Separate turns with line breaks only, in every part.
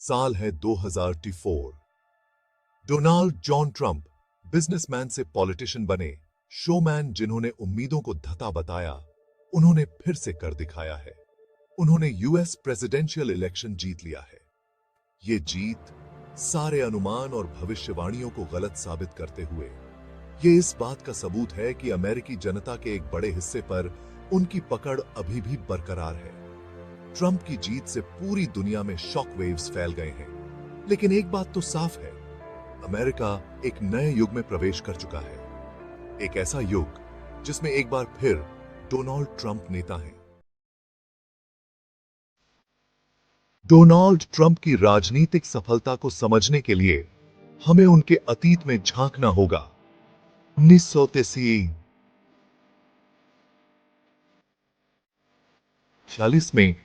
साल है 2024। Donald John Trump businessman से पॉलिटिशियन बने, शोमैन जिन्होंने उम्मीदों को धता बताया, उन्होंने फिर से कर दिखाया है। उन्होंने यूएस प्रेसिडेंशियल इलेक्शन जीत लिया है। ये जीत सारे अनुमान और भविष्यवाणियों को गलत साबित करते हुए ये इस बात का सबूत है कि अमेरिकी जनता के एक बड़े हिस्से पर उनकी पकड़ अभी भी बरकरार है। ट्रंप की जीत से पूरी दुनिया में शॉक वेव्स फैल गए हैं, लेकिन एक बात तो साफ है, अमेरिका एक नए युग में प्रवेश कर चुका है। एक ऐसा युग जिसमें एक बार फिर डोनाल्ड ट्रंप नेता हैं। डोनाल्ड ट्रंप की राजनीतिक सफलता को समझने के लिए हमें उनके अतीत में झांकना होगा। 1940 में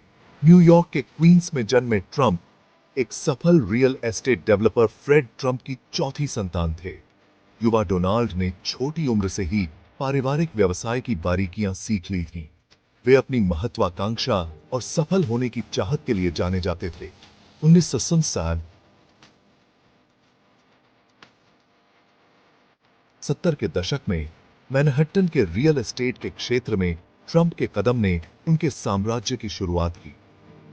न्यूयॉर्क के क्वींस में जन्मे ट्रंप एक सफल real estate developer Fred Trump की चौथी संतान थे। युवा डोनाल्ड ने छोटी उम्र से ही पारिवारिक व्यवसाय की बारीकियां सीख ली थीं। वे अपनी महत्वाकांक्षा और सफल होने की चाहत के लिए जाने जाते थे। 1970 के दशक में मैनहट्टन के रियल एस्टेट के क्षेत्र में ट्रंप के कदम ने उनके साम्राज्य की शुरुआत की।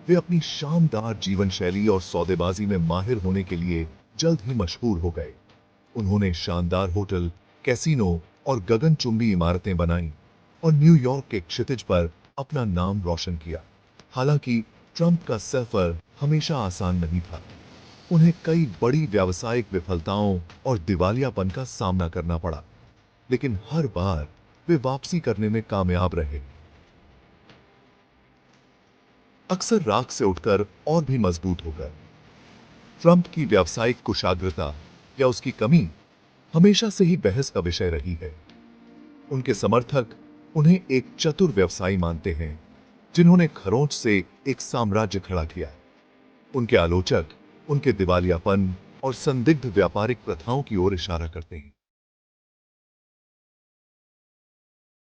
वे अपनी शानदार जीवन शैली और सौदेबाजी में माहिर होने के लिए जल्द ही मशहूर हो गए। उन्होंने शानदार होटल, कैसीनो और गगनचुंबी इमारतें बनाईं और न्यूयॉर्क के क्षितिज पर अपना नाम रोशन किया। हालांकि ट्रंप का सफर हमेशा आसान नहीं था। उन्हें कई बड़ी व्यावसायिक विफलताओं और दिवालियापन का सामना करना पड़ा, लेकिन हर बार वे वापसी करने में कामयाब रहे। अक्सर राख से उठकर और भी मजबूत होकर। ट्रंप की व्यावसायिक कुशाग्रता या उसकी कमी हमेशा से ही बहस का विषय रही है। उनके समर्थक उन्हें एक चतुर व्यवसायी मानते हैं, जिन्होंने खरोंच से एक साम्राज्य खड़ा किया। उनके आलोचक उनके दिवालियापन और संदिग्ध व्यापारिक प्रथाओं की ओर इशारा करते हैं।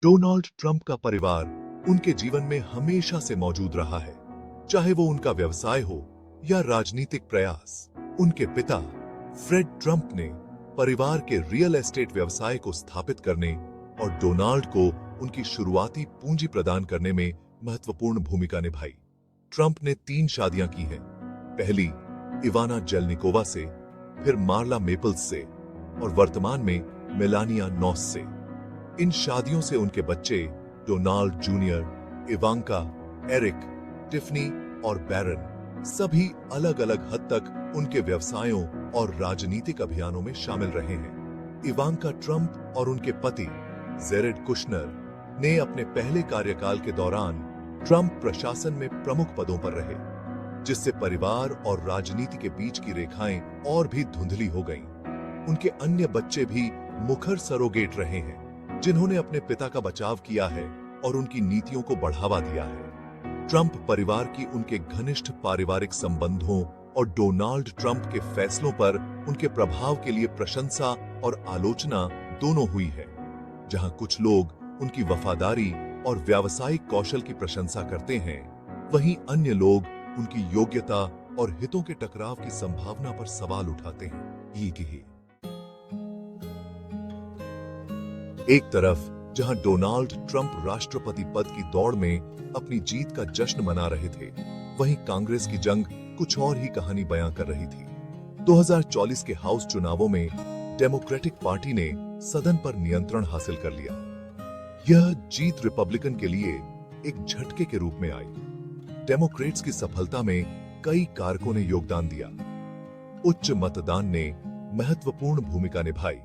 डोनाल्ड ट्रंप का परिवार उनके जीवन में हमेशा से मौजूद रहा है, चाहे वो उनका व्यवसाय हो या राजनीतिक प्रयास। उनके पिता फ्रेड ट्रंप ने परिवार के रियल एस्टेट व्यवसाय को स्थापित करने और डोनाल्ड को उनकी शुरुआती पूंजी प्रदान करने में महत्वपूर्ण भूमिका निभाई। ट्रंप ने 3 शादियां की हैं। पहली इवाना जेलनिकोवा से, फिर मार्ला मेपल्स से और वर्तमान में मेलानिया नॉस से। इन शादियों से उनके बच्चे Donald junior, Ivanka, Eric, Tiffany और बैरन सभी अलग-अलग हद तक उनके व्यवसायों और राजनीतिक अभियानों में शामिल रहे हैं। इवांका ट्रंप और उनके पति जेरेड कुशनर ने अपने पहले कार्यकाल के दौरान ट्रंप प्रशासन में प्रमुख पदों पर रहे, जिससे परिवार और राजनीति के बीच की रेखाएं और भी धुंधली हो गईं। उनके अन्य बच्चे भी मुखर सरोगेट रहे हैं, जिन्होंने अपने पिता का बचाव किया है और उनकी नीतियों को बढ़ावा दिया है। ट्रंप परिवार की उनके घनिष्ठ पारिवारिक संबंधों और डोनाल्ड ट्रंप के फैसलों पर उनके प्रभाव के लिए प्रशंसा और आलोचना दोनों हुई है। जहां कुछ लोग उनकी वफादारी और व्यावसायिक कौशल की प्रशंसा करते हैं, वहीं अन्य लोग उनकी योग्यता और हितों के टकराव की संभावना पर सवाल उठाते हैं। ये एक तरफ जहां डोनाल्ड ट्रंप राष्ट्रपति पद की दौड़ में अपनी जीत का जश्न मना रहे थे, वहीं कांग्रेस की जंग कुछ और ही कहानी बयां कर रही थी। 2024 के हाउस चुनावों में डेमोक्रेटिक पार्टी ने सदन पर नियंत्रण हासिल कर लिया। यह जीत रिपब्लिकन के लिए एक झटके के रूप में आई। डेमोक्रेट्स की सफलता में कई कारकों ने योगदान दिया। उच्च मतदान ने महत्वपूर्ण भूमिका निभाई।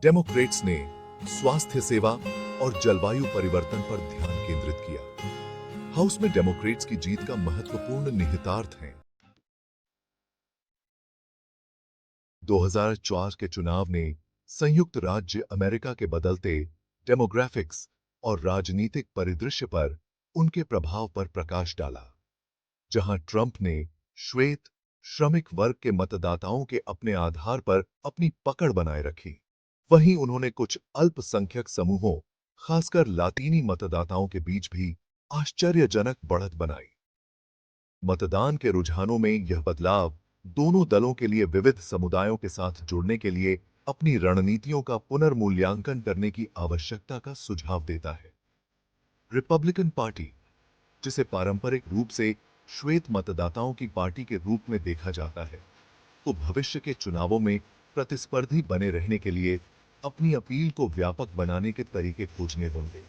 डेमोक्रेट्स ने स्वास्थ्य सेवा और जलवायु परिवर्तन पर ध्यान केंद्रित किया। हाउस में डेमोक्रेट्स की जीत का महत्वपूर्ण निहितार्थ है। 2004 के चुनाव ने संयुक्त राज्य अमेरिका के बदलते डेमोग्राफिक्स और राजनीतिक परिदृश्य पर उनके प्रभाव पर प्रकाश डाला। जहां ट्रंप ने श्वेत श्रमिक वर्ग के मतदाताओं के अपने आधार पर अपनी पकड़ बनाए रखी, वहीं उन्होंने कुछ अल्पसंख्यक समूहों, खासकर लातीनी मतदाताओं के बीच भी आश्चर्यजनक बढ़त बनाई। मतदान के रुझानों में यह बदलाव दोनों दलों के लिए विविध समुदायों के साथ जुड़ने के लिए अपनी रणनीतियों का पुनर्मूल्यांकन करने की आवश्यकता का सुझाव देता है। रिपब्लिकन पार्टी, जिसे पारंपरिक रूप से श्वेत मतदाताओं की पार्टी के रूप में देखा जाता है, तो भविष्य के चुनावों में प्रतिस्पर्धी बने रहने के लिए अपनी अपील को व्यापक बनाने के तरीके खोजने होंगे।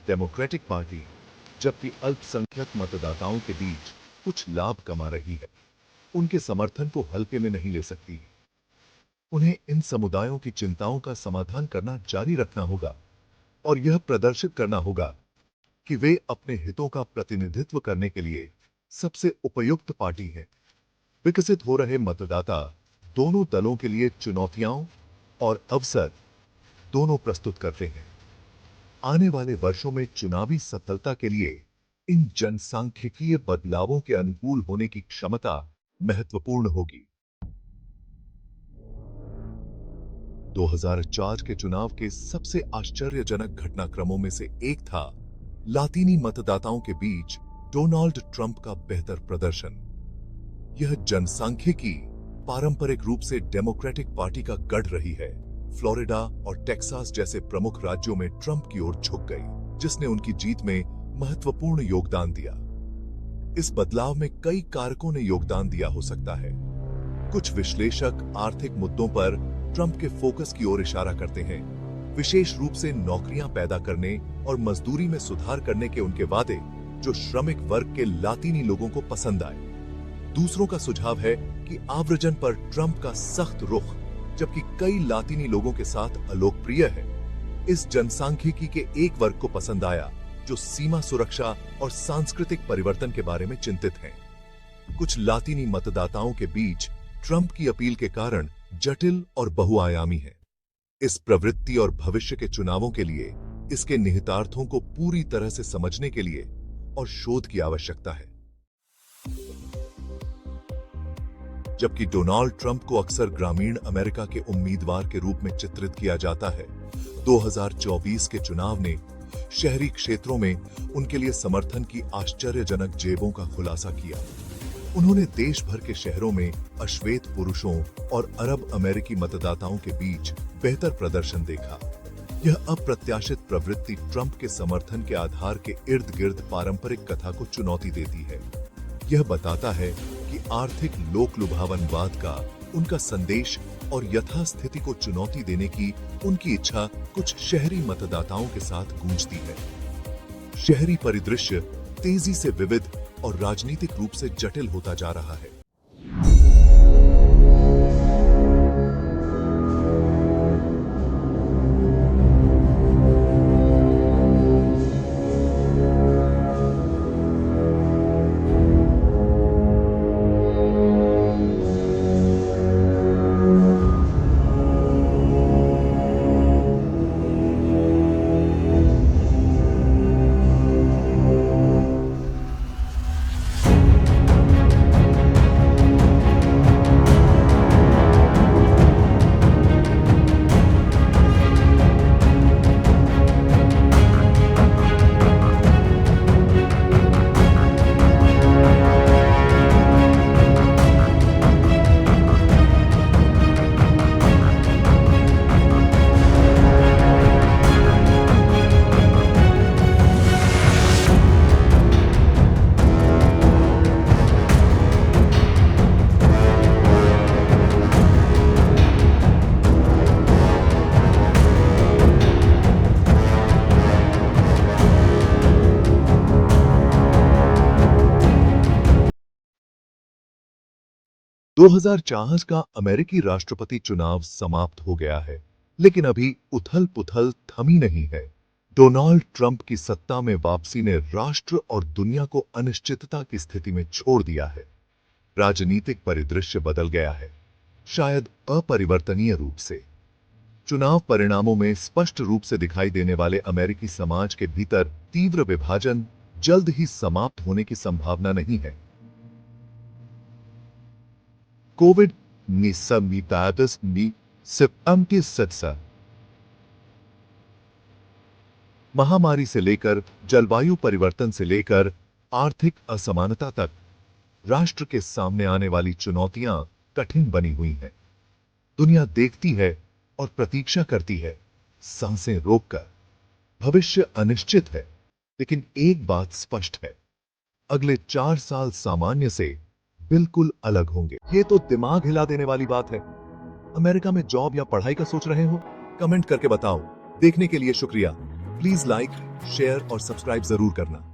डेमोक्रेटिक पार्टी, जबकि अल्पसंख्यक मतदाताओं के बीच कुछ लाभ कमा रही है, उनके समर्थन को हल्के में नहीं ले सकती। उन्हें इन समुदायों की चिंताओं का समाधान करना जारी रखना होगा और यह प्रदर्शित करना होगा कि वे अपने हितों का प्रतिनिधित्व करने के लिए सबसे उपयुक्त पार्टी है। विकसित हो रहे मतदाता दोनों दलों के लिए चुनौतियां और अवसर दोनों प्रस्तुत करते हैं। आने वाले वर्षों में चुनावी सफलता के लिए इन जनसांख्यिकीय बदलावों के अनुकूल होने की क्षमता महत्वपूर्ण होगी। 2004 के चुनाव के सबसे आश्चर्यजनक घटनाक्रमों में से एक था लातीनी मतदाताओं के बीच डोनाल्ड ट्रंप का बेहतर प्रदर्शन। यह जनसांख्यिकी पारंपरिक रूप से डेमोक्रेटिक पार्टी का गढ़ रही है। फ्लोरिडा और टेक्सास जैसे प्रमुख राज्यों में ट्रंप की ओर झुक गई, जिसने उनकी जीत में महत्वपूर्ण योगदान दिया। इस बदलाव में कई कारकों ने योगदान दिया हो सकता है। कुछ विश्लेषक आर्थिक मुद्दों पर ट्रंप के फोकस की ओर इशारा करते हैं, विशेष रूप से नौकरियां पैदा करने और मजदूरी में सुधार करने के उनके वादे, जो श्रमिक वर्ग के लातीनी लोगों को पसंद आए। दूसरों का सुझाव है कि आव्रजन पर ट्रंप का सख्त रुख, जबकि कई लातीनी लोगों के साथ अलोकप्रिय है, इस जनसांख्यिकी के एक वर्ग को पसंद आया जो सीमा सुरक्षा और सांस्कृतिक परिवर्तन के बारे में चिंतित हैं। कुछ लातीनी मतदाताओं के बीच ट्रंप की अपील के कारण जटिल और बहुआयामी है। इस प्रवृत्ति और भविष्य के चुनावों के लिए इसके निहितार्थों को पूरी तरह से समझने के लिए और शोध की आवश्यकता है। जबकि डोनाल्ड ट्रंप को अक्सर ग्रामीण अमेरिका के उम्मीदवार के रूप में चित्रित किया जाता है, 2024 के चुनाव ने शहरी क्षेत्रों में उनके लिए समर्थन की आश्चर्यजनक जेबों का खुलासा किया। उन्होंने देश भर के शहरों में अश्वेत पुरुषों और अरब अमेरिकी मतदाताओं के बीच बेहतर प्रदर्शन देखा। यह अप्रत्याशित प्रवृत्ति ट्रंप के समर्थन के आधार के इर्द गिर्द पारंपरिक कथा को चुनौती देती है। यह बताता है कि आर्थिक लोक लुभावनवाद का उनका संदेश और यथास्थिति को चुनौती देने की उनकी इच्छा कुछ शहरी मतदाताओं के साथ गूंजती है। शहरी परिदृश्य तेजी से विविध और राजनीतिक रूप से जटिल होता जा रहा है। दो 2004 का अमेरिकी राष्ट्रपति चुनाव समाप्त हो गया है, लेकिन अभी उथल-पुथल थमी नहीं है। डोनाल्ड ट्रंप की सत्ता में वापसी ने राष्ट्र और दुनिया को अनिश्चितता की स्थिति में छोड़ दिया है। राजनीतिक परिदृश्य बदल गया है, शायद अपरिवर्तनीय रूप से। चुनाव परिणामों में स्पष्ट रूप से दिखाई देने वाले अमेरिकी समाज के भीतर तीव्र विभाजन जल्द ही समाप्त होने की संभावना नहीं है। कोविड-19 महामारी से लेकर जलवायु परिवर्तन से लेकर आर्थिक असमानता तक राष्ट्र के सामने आने वाली चुनौतियां कठिन बनी हुई हैं। दुनिया देखती है और प्रतीक्षा करती है, सांसें रोककर। भविष्य अनिश्चित है, लेकिन एक बात स्पष्ट है, अगले 4 साल सामान्य से बिल्कुल अलग होंगे। ये तो दिमाग हिला देने वाली बात है। अमेरिका में जॉब या पढ़ाई का सोच रहे हो? कमेंट करके बताओ। देखने के लिए शुक्रिया। प्लीज लाइक, शेयर और सब्सक्राइब जरूर करना।